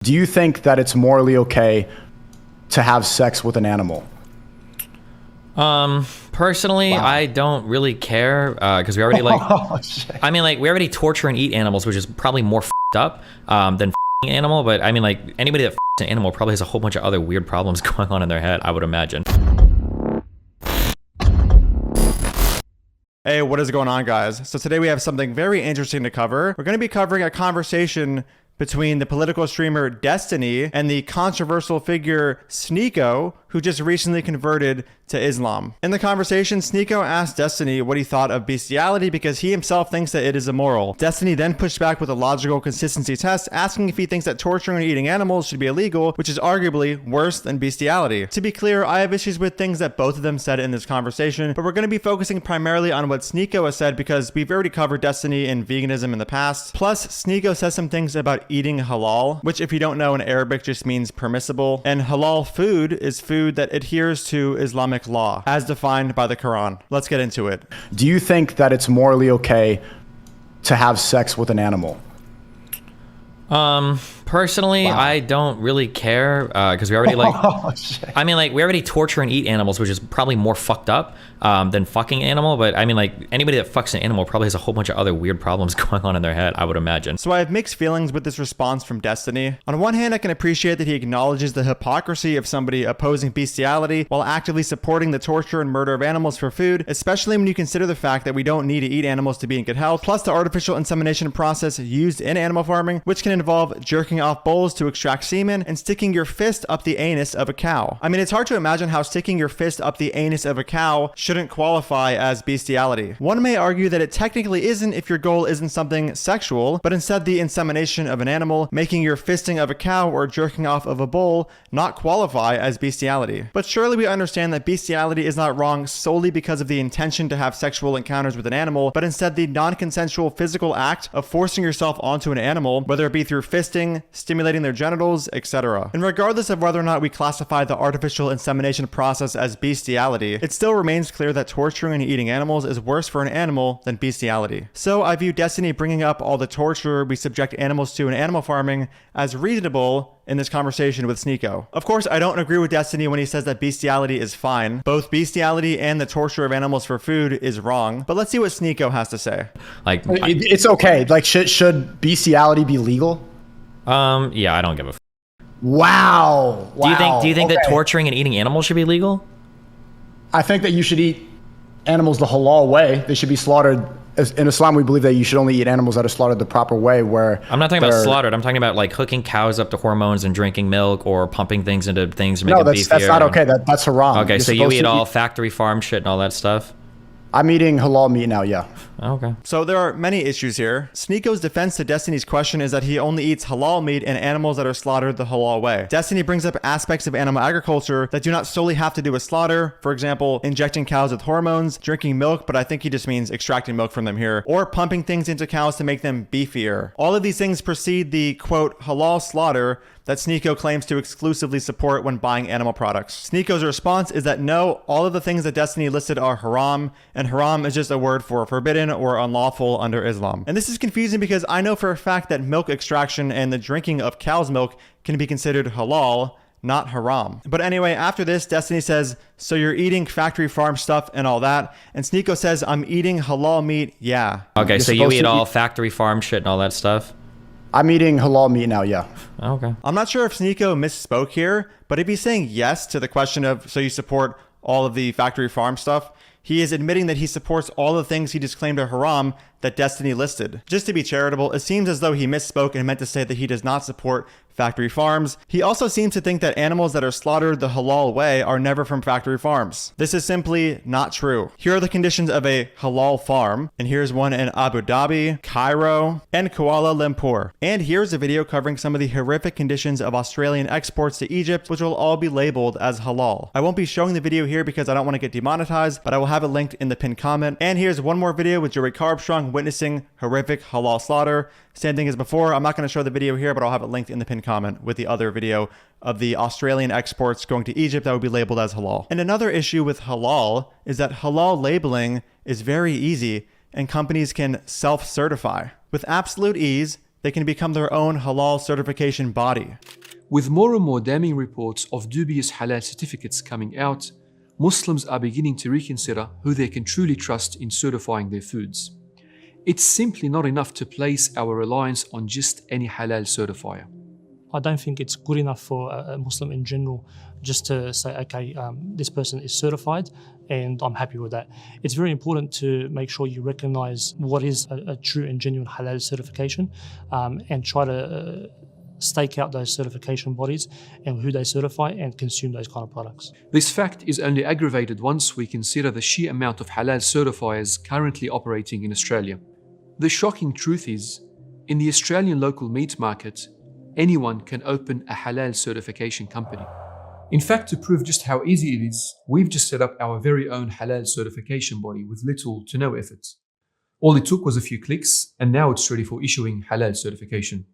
Do you think that it's morally okay to have sex with an animal? Personally, wow. I don't really care because we already I mean, like, we already torture and eat animals, which is probably more f***ed up than f***ing animal. But I mean, like, anybody that f***s an animal probably has a whole bunch of other weird problems going on in their head, I would imagine. Hey, what is going on, guys? So today we have something very interesting to cover. We're going to be covering a conversation between the political streamer Destiny and the controversial figure Sneako, who just recently converted to Islam. In the conversation, Sneako asked Destiny what he thought of bestiality because he himself thinks that it is immoral. Destiny then pushed back with a logical consistency test, asking if he thinks that torturing and eating animals should be illegal, which is arguably worse than bestiality. To be clear, I have issues with things that both of them said in this conversation, but we're going to be focusing primarily on what Sneako has said because we've already covered Destiny and veganism in the past. Plus, Sneako says some things about eating halal, which if you don't know in Arabic just means permissible, and halal food is food that adheres to Islamic law, as defined by the Quran. Let's get into it. Do you think that it's morally okay to have sex with an animal? Personally, wow. I don't really care because we already I mean, like, we already torture and eat animals, which is probably more fucked up than fucking animal. But I mean, like, anybody that fucks an animal probably has a whole bunch of other weird problems going on in their head, I would imagine. So I have mixed feelings with this response from Destiny. On one hand, I can appreciate that he acknowledges the hypocrisy of somebody opposing bestiality while actively supporting the torture and murder of animals for food, especially when you consider the fact that we don't need to eat animals to be in good health, plus the artificial insemination process used in animal farming, which can involve jerking off bowls to extract semen and sticking your fist up the anus of a cow. I mean, it's hard to imagine how sticking your fist up the anus of a cow shouldn't qualify as bestiality. One may argue that it technically isn't if your goal isn't something sexual, but instead the insemination of an animal, making your fisting of a cow or jerking off of a bull not qualify as bestiality. But surely we understand that bestiality is not wrong solely because of the intention to have sexual encounters with an animal, but instead the non-consensual physical act of forcing yourself onto an animal, whether it be through fisting, stimulating their genitals, etc. And regardless of whether or not we classify the artificial insemination process as bestiality, it still remains clear that torturing and eating animals is worse for an animal than bestiality. So I view Destiny bringing up all the torture we subject animals to in animal farming as reasonable in this conversation with Sneako. Of course, I don't agree with Destiny when he says that bestiality is fine. Both bestiality and the torture of animals for food is wrong. But let's see what Sneako has to say. Like, it's okay. Like, should bestiality be legal? Yeah, I don't give a f. Wow. Do you think that torturing and eating animals should be legal? I think that you should eat animals the halal way. They should be slaughtered. In Islam, we believe that you should only eat animals that are slaughtered the proper way, where I'm not talking about slaughtered. I'm talking about like hooking cows up to hormones and drinking milk or pumping things into things to make them beefier. That's not okay. That's haram. Okay, so you eat all factory farm shit and all that stuff? I'm eating halal meat now, yeah. Okay. So there are many issues here. Sneako's defense to Destiny's question is that he only eats halal meat and animals that are slaughtered the halal way. Destiny brings up aspects of animal agriculture that do not solely have to do with slaughter. For example, injecting cows with hormones, drinking milk, but I think he just means extracting milk from them here, or pumping things into cows to make them beefier. All of these things precede the, quote, halal slaughter that Sneako claims to exclusively support when buying animal products. Sneako's response is that no, all of the things that Destiny listed are haram, and haram is just a word for forbidden or unlawful under Islam. And this is confusing because I know for a fact that milk extraction and the drinking of cow's milk can be considered halal, not haram. But anyway, after this, Destiny says, so you're eating factory farm stuff and all that, and Sneako says, I'm eating halal meat, yeah. Okay, so you eat all factory farm shit and all that stuff? I'm eating halal meat now, yeah. Okay. I'm not sure if Sneako misspoke here, but if he's saying yes to the question of, so you support all of the factory farm stuff, he is admitting that he supports all the things he disclaimed are haram that Destiny listed. Just to be charitable, it seems as though he misspoke and meant to say that he does not support factory farms. He also seems to think that animals that are slaughtered the halal way are never from factory farms. This is simply not true. Here are the conditions of a halal farm, and here's one in Abu Dhabi, Cairo, and Kuala Lumpur. And here's a video covering some of the horrific conditions of Australian exports to Egypt, which will all be labeled as halal. I won't be showing the video here because I don't want to get demonetized, but I will have it linked in the pinned comment. And here's one more video with Joey Carbstrong witnessing horrific halal slaughter. Same thing as before. I'm not going to show the video here, but I'll have it linked in the pinned comment with the other video of the Australian exports going to Egypt that would be labeled as halal. And another issue with halal is that halal labeling is very easy and companies can self-certify. With absolute ease, they can become their own halal certification body. With more and more damning reports of dubious halal certificates coming out, Muslims are beginning to reconsider who they can truly trust in certifying their foods. It's simply not enough to place our reliance on just any halal certifier. I don't think it's good enough for a Muslim in general just to say, okay, this person is certified and I'm happy with that. It's very important to make sure you recognize what is a true and genuine halal certification, and try to stake out those certification bodies and who they certify and consume those kind of products. This fact is only aggravated once we consider the sheer amount of halal certifiers currently operating in Australia. The shocking truth is, in the Australian local meat market, anyone can open a halal certification company. In fact, to prove just how easy it is, we've just set up our very own halal certification body with little to no effort. All it took was a few clicks, and now it's ready for issuing halal certification.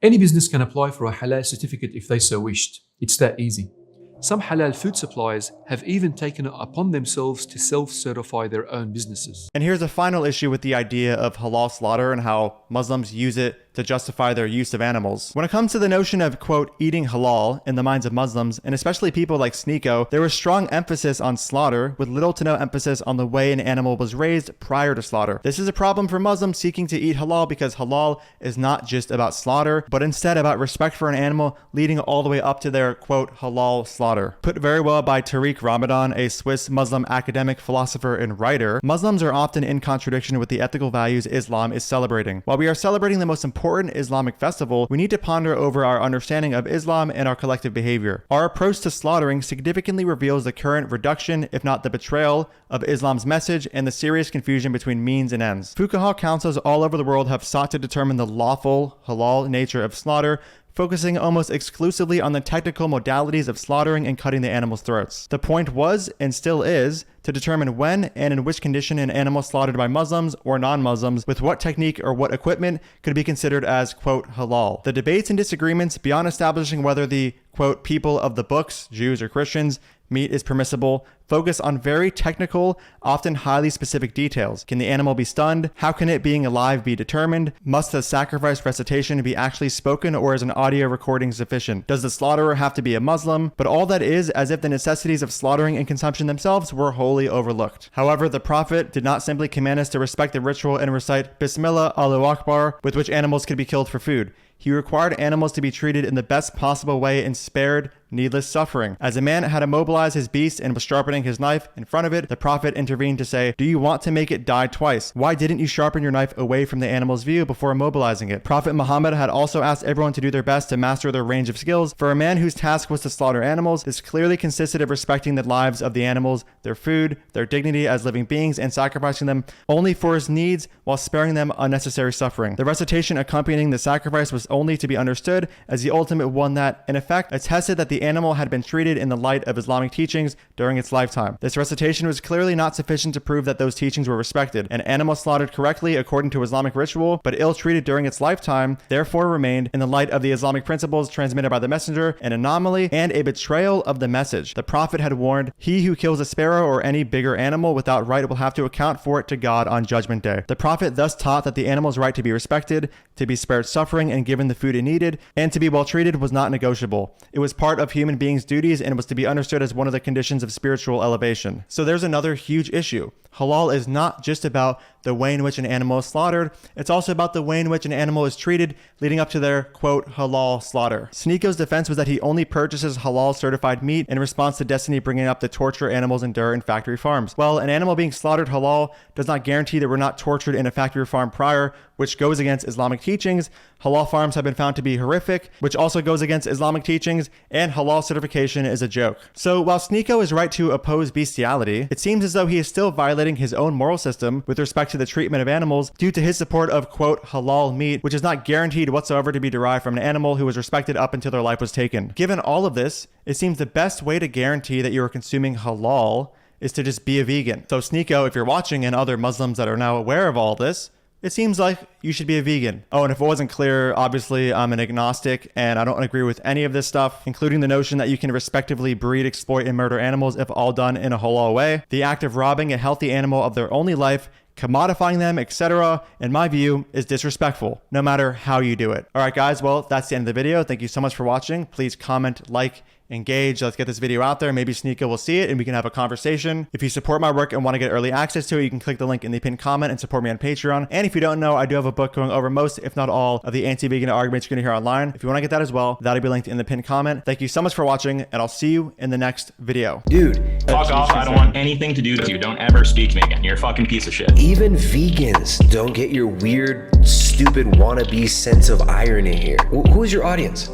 Any business can apply for a halal certificate if they so wished. It's that easy. Some halal food suppliers have even taken it upon themselves to self-certify their own businesses. And here's a final issue with the idea of halal slaughter and how Muslims use it to justify their use of animals. When it comes to the notion of, quote, eating halal in the minds of Muslims, and especially people like Sneako, there was strong emphasis on slaughter with little to no emphasis on the way an animal was raised prior to slaughter. This is a problem for Muslims seeking to eat halal because halal is not just about slaughter, but instead about respect for an animal leading all the way up to their, quote, halal slaughter. Put very well by Tariq Ramadan, a Swiss Muslim academic, philosopher, and writer, Muslims are often in contradiction with the ethical values Islam is celebrating. While we are celebrating the most important Islamic festival, we need to ponder over our understanding of Islam and our collective behavior. Our approach to slaughtering significantly reveals the current reduction, if not the betrayal, of Islam's message and the serious confusion between means and ends. Fuqaha councils all over the world have sought to determine the lawful, halal nature of slaughter, focusing almost exclusively on the technical modalities of slaughtering and cutting the animal's throats. The point was, and still is, to determine when and in which condition an animal slaughtered by Muslims or non-Muslims with what technique or what equipment could be considered as, quote, halal. The debates and disagreements beyond establishing whether the, quote, people of the books, Jews or Christians, meat is permissible, focus on very technical, often highly specific details. Can the animal be stunned? How can it being alive be determined? Must the sacrifice recitation be actually spoken, or is an audio recording sufficient? Does the slaughterer have to be a Muslim? But all that is as if the necessities of slaughtering and consumption themselves were wholly overlooked. However, the Prophet did not simply command us to respect the ritual and recite Bismillah, Allahu Akbar, with which animals could be killed for food. He required animals to be treated in the best possible way and spared needless suffering. As a man had immobilized his beast and was sharpening his knife in front of it, the Prophet intervened to say, "Do you want to make it die twice? Why didn't you sharpen your knife away from the animal's view before immobilizing it?" Prophet Muhammad had also asked everyone to do their best to master their range of skills. For a man whose task was to slaughter animals, this clearly consisted of respecting the lives of the animals, their food, their dignity as living beings, and sacrificing them only for his needs while sparing them unnecessary suffering. The recitation accompanying the sacrifice was only to be understood as the ultimate one that, in effect, attested that the animal had been treated in the light of Islamic teachings during its lifetime. This recitation was clearly not sufficient to prove that those teachings were respected. An animal slaughtered correctly according to Islamic ritual, but ill-treated during its lifetime, therefore remained, in the light of the Islamic principles transmitted by the messenger, an anomaly and a betrayal of the message. The Prophet had warned, "He who kills a sparrow or any bigger animal without right will have to account for it to God on Judgment Day." The Prophet thus taught that the animal's right to be respected, to be spared suffering and given the food it needed, and to be well treated was not negotiable. It was part of human beings' duties and was to be understood as one of the conditions of spiritual elevation. So there's another huge issue. Halal is not just about the way in which an animal is slaughtered, it's also about the way in which an animal is treated leading up to their, quote, halal slaughter. Sneako's defense was that he only purchases halal certified meat in response to Destiny bringing up the torture animals endure in factory farms. Well, an animal being slaughtered halal does not guarantee that we're not tortured in a factory farm prior, which goes against Islamic teachings. Halal farms have been found to be horrific, which also goes against Islamic teachings, and halal certification is a joke. So while Sneako is right to oppose bestiality, it seems as though he is still violating his own moral system with respect to the treatment of animals due to his support of, quote, halal meat, which is not guaranteed whatsoever to be derived from an animal who was respected up until their life was taken. Given all of this, it seems the best way to guarantee that you are consuming halal is to just be a vegan. So Sneako, if you're watching, and other Muslims that are now aware of all this, it seems like you should be a vegan. Oh, and if it wasn't clear, obviously I'm an agnostic and I don't agree with any of this stuff, including the notion that you can respectively breed, exploit, and murder animals if all done in a halal way. The act of robbing a healthy animal of their only life commodifying them, etc., in my view, is disrespectful, no matter how you do it. All right, guys, well, that's the end of the video. Thank you so much for watching. Please comment, like, engage. Let's get this video out there. Maybe Sneako will see it and we can have a conversation. If you support my work and want to get early access to it, you can click the link in the pinned comment and support me on Patreon. And if you don't know, I do have a book going over most, if not all, of the anti-vegan arguments you're going to hear online. If you want to get that as well, that'll be linked in the pinned comment. Thank you so much for watching, and I'll see you in the next video. Dude, fuck off. I don't want anything to do with you. Don't ever speak to me again. You're a fucking piece of shit. even vegans don't get your weird, stupid wannabe sense of irony here. Who is your audience?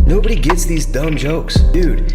Nobody gets these dumb jokes. Dude,